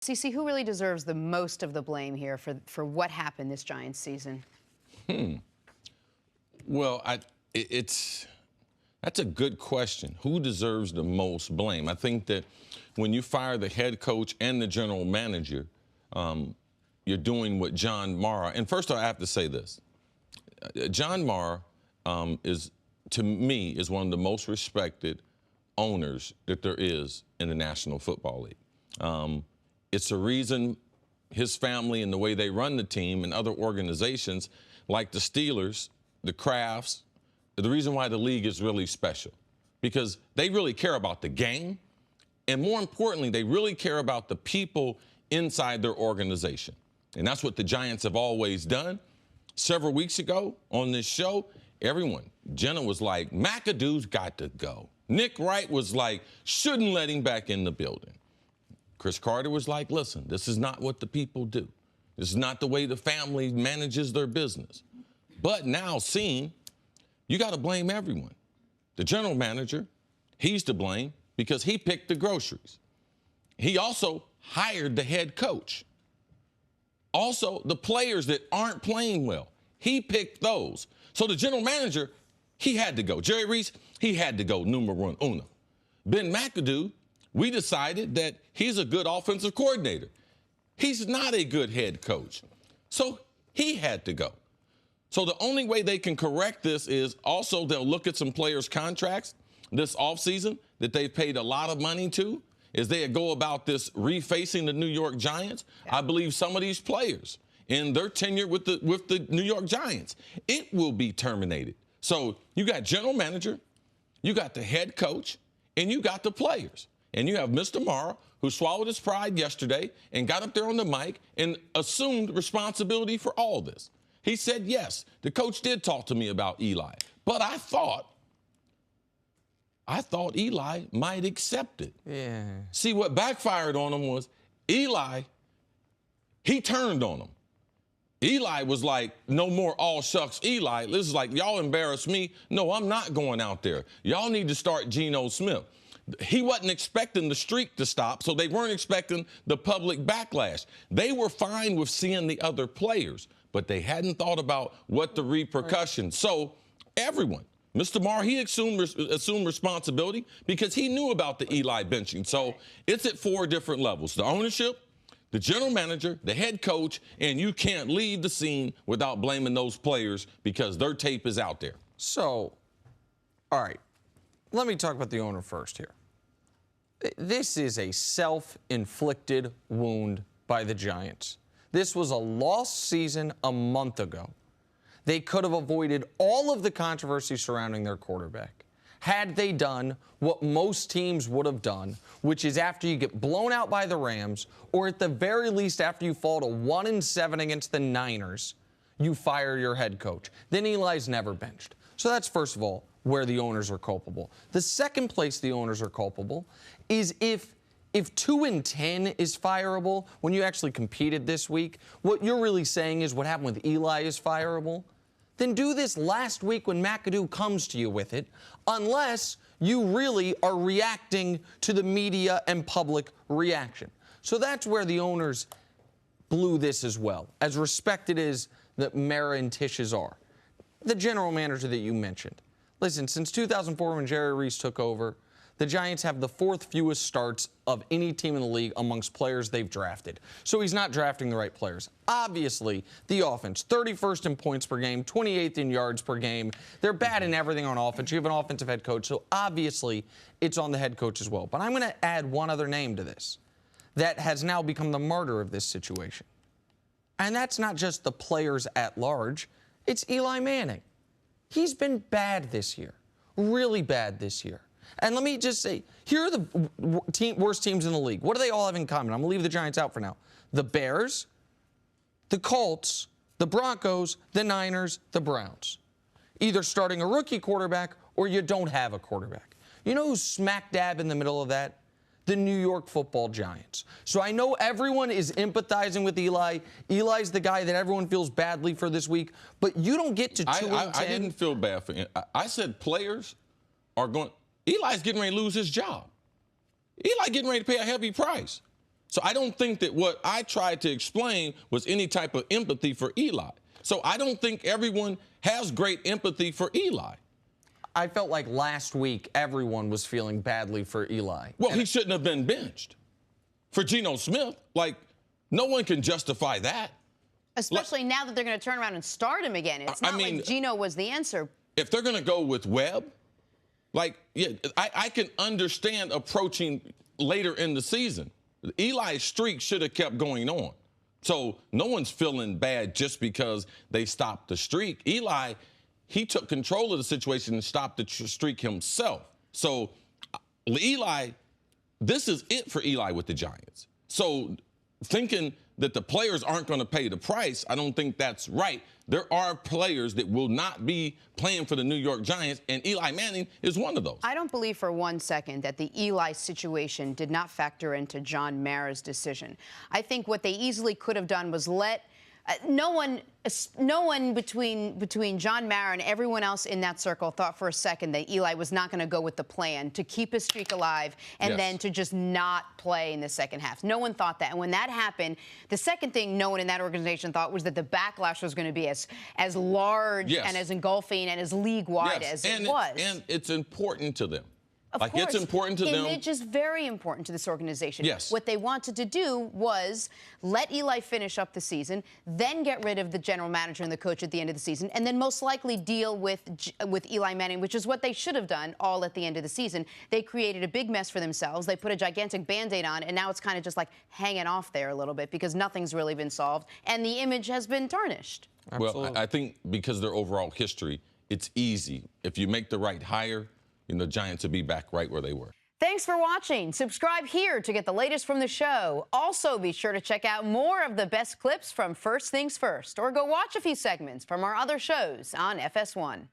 CC, who really deserves the most of the blame here for what happened this Giants season? Well, that's a good question. Who deserves the most blame? I think that when you fire the head coach and the general manager, you're doing what John Mara. And first, I have to say this: John Mara to me, is one of the most respected owners that there is in the National Football League. It's a reason his family and the way they run the team and other organizations like the Steelers, the Crafts, the reason why the league is really special, because they really care about the game, and more importantly, they really care about the people inside their organization. And that's what the Giants have always done. Several weeks ago on this show, Jenna was like, McAdoo's got to go. Nick Wright was like, shouldn't let him back in the building. Cris Carter was like, listen, this is not what the people do. This is not the way the family manages their business. But now seeing, you got to blame everyone. The general manager, he's to blame because he picked the groceries. He also hired the head coach. Also, the players that aren't playing well, he picked those. So the general manager, he had to go. Jerry Reese, he had to go, numero uno. Ben McAdoo, we decided that he's a good offensive coordinator. He's not a good head coach. So he had to go. So the only way they can correct this is also they'll look at some players' contracts this offseason that they've paid a lot of money to, as they go about this refacing the New York Giants. Yeah. I believe some of these players in their tenure with the New York Giants, it will be terminated. So you got general manager, you got the head coach, and you got the players. And you have Mr. Mara, who swallowed his pride yesterday and got up there on the mic and assumed responsibility for all this. He said, yes, the coach did talk to me about Eli, but I thought Eli might accept it. Yeah. See, what backfired on him was Eli, he turned on him. Eli was like, no more all shucks Eli. This is like, y'all embarrass me. No, I'm not going out there. Y'all need to start Geno Smith. He wasn't expecting the streak to stop, so they weren't expecting the public backlash. They were fine with seeing the other players, but they hadn't thought about what the repercussions. So everyone, Mr. Mara, he assumed responsibility because he knew about the Eli benching. So it's at 4 different levels: the ownership, the general manager, the head coach, and you can't leave the scene without blaming those players because their tape is out there. So, all right, let me talk about the owner first here. This is a self-inflicted wound by the Giants. This was a lost season a month ago. They could have avoided all of the controversy surrounding their quarterback had they done what most teams would have done, which is after you get blown out by the Rams, or at the very least after you fall to 1-7 against the Niners, you fire your head coach. Then Eli's never benched. So that's, first of all, where the owners are culpable. The second place the owners are culpable is if 2-10 is fireable, when you actually competed this week, what you're really saying is what happened with Eli is fireable, then do this last week when McAdoo comes to you with it, unless you really are reacting to the media and public reaction. So that's where the owners blew this as well, as respected as that Mara and Tisches are. The general manager that you mentioned. Listen, since 2004 when Jerry Reese took over, the Giants have the 4th fewest starts of any team in the league amongst players they've drafted. So he's not drafting the right players. Obviously, the offense, 31st in points per game, 28th in yards per game. They're bad in everything on offense. You have an offensive head coach, so obviously it's on the head coach as well. But I'm going to add one other name to this that has now become the martyr of this situation. And that's not just the players at large. It's Eli Manning. He's been bad this year, really bad this year. And let me just say, here are the worst teams in the league. What do they all have in common? I'm going to leave the Giants out for now. The Bears, the Colts, the Broncos, the Niners, the Browns. Either starting a rookie quarterback or you don't have a quarterback. You know who's smack dab in the middle of that? The New York Football Giants. So I know everyone is empathizing with Eli. Eli's the guy that everyone feels badly for this week, but you don't get to 2-10. I didn't feel bad for him. I said players are going. Eli's getting ready to lose his job. Eli getting ready to pay a heavy price. So I don't think that what I tried to explain was any type of empathy for Eli. So I don't think everyone has great empathy for Eli. I felt like last week everyone was feeling badly for Eli. Well, he shouldn't have been benched. For Geno Smith, like, no one can justify that. Especially now that they're going to turn around and start him again. It's not like Geno was the answer. If they're going to go with Webb, like, yeah, I can understand approaching later in the season. Eli's streak should have kept going on. So no one's feeling bad just because they stopped the streak. Eli, he took control of the situation and stopped the streak himself. So Eli, this is it for Eli with the Giants. So thinking that the players aren't going to pay the price, I don't think that's right. There are players that will not be playing for the New York Giants, and Eli Manning is one of those. I don't believe for 1 second that the Eli situation did not factor into John Mara's decision. I think what they easily could have done was let no one between John Mara and everyone else in that circle thought for a second that Eli was not going to go with the plan to keep his streak alive and then to just not play in the second half. No one thought that. And when that happened, the second thing no one in that organization thought was that the backlash was going to be as large and as engulfing and as league-wide as it was. And it's important to them. Of course. It's important to them. Image is very important to this organization. Yes. What they wanted to do was let Eli finish up the season, then get rid of the general manager and the coach at the end of the season, and then most likely deal with Eli Manning, which is what they should have done all at the end of the season. They created a big mess for themselves. They put a gigantic Band-Aid on, and now it's kind of just like hanging off there a little bit because nothing's really been solved, and the image has been tarnished. Well, I think because of their overall history, it's easy. If you make the right hire, the Giants will be back right where they were. Thanks for watching. Subscribe here to get the latest from the show. Also, be sure to check out more of the best clips from First Things First, or go watch a few segments from our other shows on FS1.